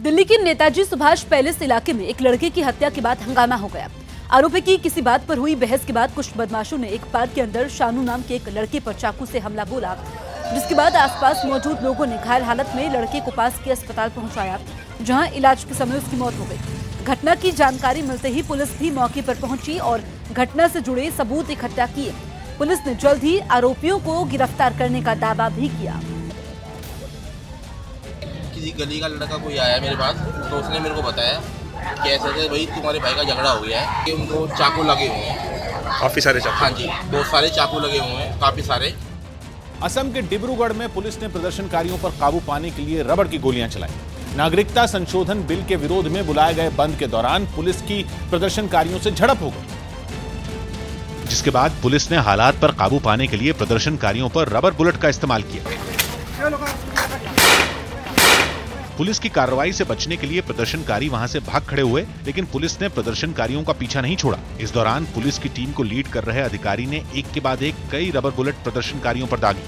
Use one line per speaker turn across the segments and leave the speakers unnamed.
दिल्ली के नेताजी सुभाष पैलेस इलाके में एक लड़के की हत्या के बाद हंगामा हो गया। आरोपी की किसी बात पर हुई बहस के बाद कुछ बदमाशों ने एक पार्क के अंदर शानू नाम के एक लड़के पर चाकू से हमला बोला, जिसके बाद आसपास मौजूद लोगों ने घायल हालत में लड़के को पास के अस्पताल पहुंचाया, जहां इलाज के समय उसकी मौत हो गई। घटना की जानकारी मिलते ही पुलिस भी मौके पर पहुंची और घटना से जुड़े सबूत इकट्ठा किए। पुलिस ने जल्द ही आरोपियों को गिरफ्तार करने का दावा भी किया।
किसी गली का लड़का कोई आया मेरे पास, तो उसने मेरे को बताया कि ऐसे भाई तुम्हारे भाई का झगड़ा हो गया है कि उनको चाकू लगे हुए हैं।
काफी सारे चाकू?
हाँ जी, बहुत सारे चाकू लगे हुए हैं, काफी सारे।
असम के डिब्रूगढ़ में पुलिस ने प्रदर्शनकारियों पर काबू पाने के लिए रबड़ की गोलियां चलाई। नागरिकता संशोधन बिल के विरोध में बुलाए गए बंद के दौरान पुलिस की प्रदर्शनकारियों से झड़प हो गई,
जिसके बाद पुलिस ने हालात पर काबू पाने के लिए प्रदर्शनकारियों पर रबर बुलेट का इस्तेमाल किया। पुलिस की कार्रवाई से बचने के लिए प्रदर्शनकारी वहां से भाग खड़े हुए, लेकिन पुलिस ने प्रदर्शनकारियों का पीछा नहीं छोड़ा। इस दौरान पुलिस की टीम को लीड कर रहे अधिकारी ने एक के बाद एक कई रबर बुलेट प्रदर्शनकारियों पर दागी।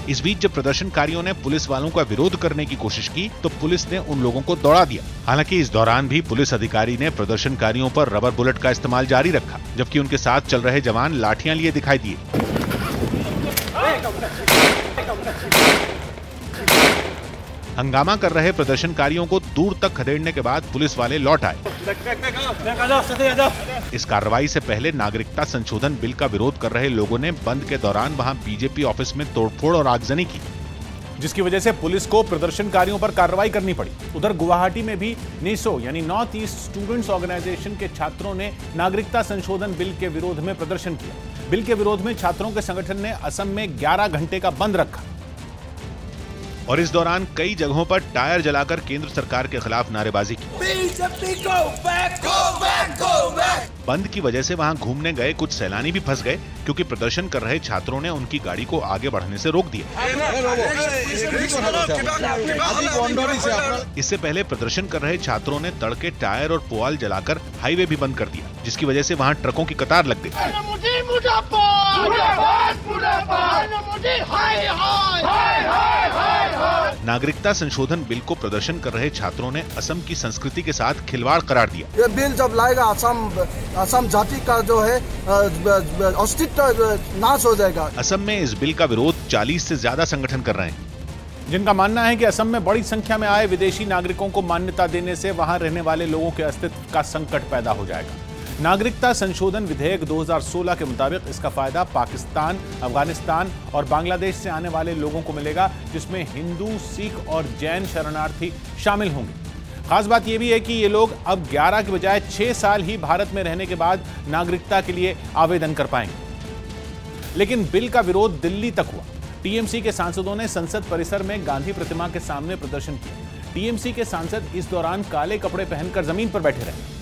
इस बीच जब प्रदर्शनकारियों ने पुलिस वालों का विरोध करने की कोशिश की तो पुलिस ने उन लोगों को दौड़ा दिया। हालांकि इस दौरान भी पुलिस अधिकारी ने प्रदर्शनकारियों पर रबर बुलेट का इस्तेमाल जारी रखा, जबकि उनके साथ चल रहे जवान लाठियां लिए दिखाई दिए। हंगामा कर रहे प्रदर्शनकारियों को दूर तक खदेड़ने के बाद पुलिस वाले लौट आए। इस कार्रवाई से पहले नागरिकता संशोधन बिल का विरोध कर रहे लोगों ने बंद के दौरान वहां बीजेपी ऑफिस में तोड़फोड़ और आगजनी की,
जिसकी वजह से पुलिस को प्रदर्शनकारियों पर कार्रवाई करनी पड़ी। उधर गुवाहाटी में भी नेसो यानी नॉर्थ ईस्ट स्टूडेंट्स ऑर्गेनाइजेशन के छात्रों ने नागरिकता संशोधन बिल के विरोध में प्रदर्शन किया। बिल के विरोध में छात्रों के संगठन ने असम में 11 घंटे का बंद रखा
और इस दौरान कई जगहों पर टायर जलाकर केंद्र सरकार के खिलाफ नारेबाजी की। बंद की वजह से वहां घूमने गए कुछ सैलानी भी फंस गए, क्योंकि प्रदर्शन कर रहे छात्रों ने उनकी गाड़ी को आगे बढ़ने से रोक दिया। इससे पहले प्रदर्शन कर रहे छात्रों ने तड़के टायर और पुआल जलाकर हाईवे भी बंद कर दिया, जिसकी वजह से वहां ट्रकों की कतार लग गई। नागरिकता संशोधन बिल को प्रदर्शन कर रहे छात्रों ने असम की संस्कृति के साथ खिलवाड़ करार दिया।
ये बिल जब लाएगा असम जाति का जो है अस्तित्व नाश हो जाएगा।
असम में इस बिल का विरोध 40 से ज्यादा संगठन कर रहे हैं,
जिनका मानना है कि असम में बड़ी संख्या में आए विदेशी नागरिकों को मान्यता देने से वहां रहने वाले लोगों के अस्तित्व का संकट पैदा हो जाएगा। नागरिकता संशोधन विधेयक 2016 के मुताबिक इसका फायदा पाकिस्तान, अफगानिस्तान और बांग्लादेश से आने वाले लोगों को मिलेगा, जिसमें हिंदू, सिख और जैन शरणार्थी शामिल होंगे। खास बात यह भी है कि ये लोग अब 11 के बजाय 6 साल ही भारत में रहने के बाद नागरिकता के लिए आवेदन कर पाएंगे। लेकिन बिल का विरोध दिल्ली तक हुआ। टीएमसी के सांसदों ने संसद परिसर में गांधी प्रतिमा के सामने प्रदर्शन किया। टीएमसी के सांसद इस दौरान काले कपड़े पहनकर जमीन पर बैठे रहे,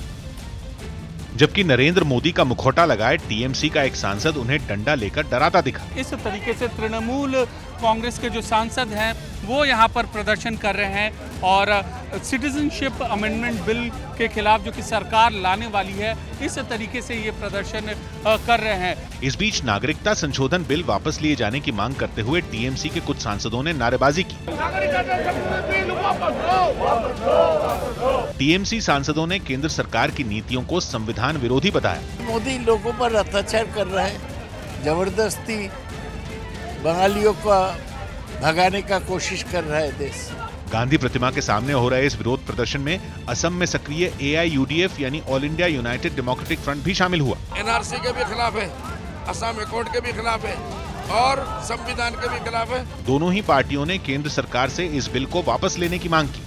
जबकि नरेंद्र मोदी का मुखौटा लगाए टीएमसी का एक सांसद उन्हें डंडा लेकर डराता दिखा।
इस तरीके से तृणमूल कांग्रेस के जो सांसद हैं वो यहाँ पर प्रदर्शन कर रहे हैं और सिटीजनशिप अमेंडमेंट बिल के खिलाफ जो कि सरकार लाने वाली है, इस तरीके से ये प्रदर्शन कर रहे हैं।
इस बीच नागरिकता संशोधन बिल वापस लिए जाने की मांग करते हुए टीएमसी के कुछ सांसदों ने नारेबाजी की। टीएमसी सांसदों ने केंद्र सरकार की नीतियों को संविधान विरोधी बताया।
मोदी लोगों पर अत्याचार कर रहा है, जबरदस्ती बंगालियों को भगाने का कोशिश कर रहा है देश।
गांधी प्रतिमा के सामने हो रहे इस विरोध प्रदर्शन में असम में सक्रिय AIUDF यानी all India United democratic front भी शामिल हुआ।
NRC के भी खिलाफ है, असम अकॉर्ड के भी खिलाफ है और संविधान के भी खिलाफ है।
दोनों ही पार्टियों ने केंद्र सरकार से इस बिल को वापस लेने की मांग की।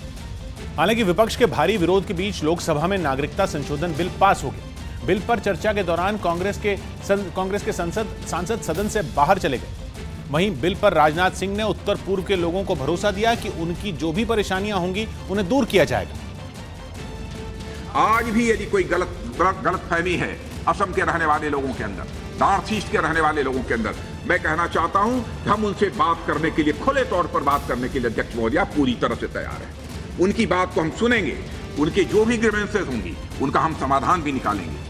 हालांकि विपक्ष के भारी विरोध के बीच लोकसभा में नागरिकता संशोधन बिल पास हो गया। बिल पर चर्चा के दौरान कांग्रेस के सांसद सदन से बाहर चले गए। वहीं बिल पर राजनाथ सिंह ने उत्तर पूर्व के लोगों को भरोसा दिया कि उनकी जो भी परेशानियां होंगी उन्हें दूर किया जाएगा।
आज भी यदि कोई गलतफहमी है असम के रहने वाले लोगों के अंदर, नॉर्थ ईस्ट के रहने वाले लोगों के अंदर, मैं कहना चाहता हूं कि हम उनसे बात करने के लिए, खुले तौर पर बात करने के लिए अध्यक्ष महोदय पूरी तरह से तैयार हैं। उनकी बात को हम सुनेंगे, उनके जो भी ग्रीवेंसेस होंगी उनका हम समाधान भी निकालेंगे।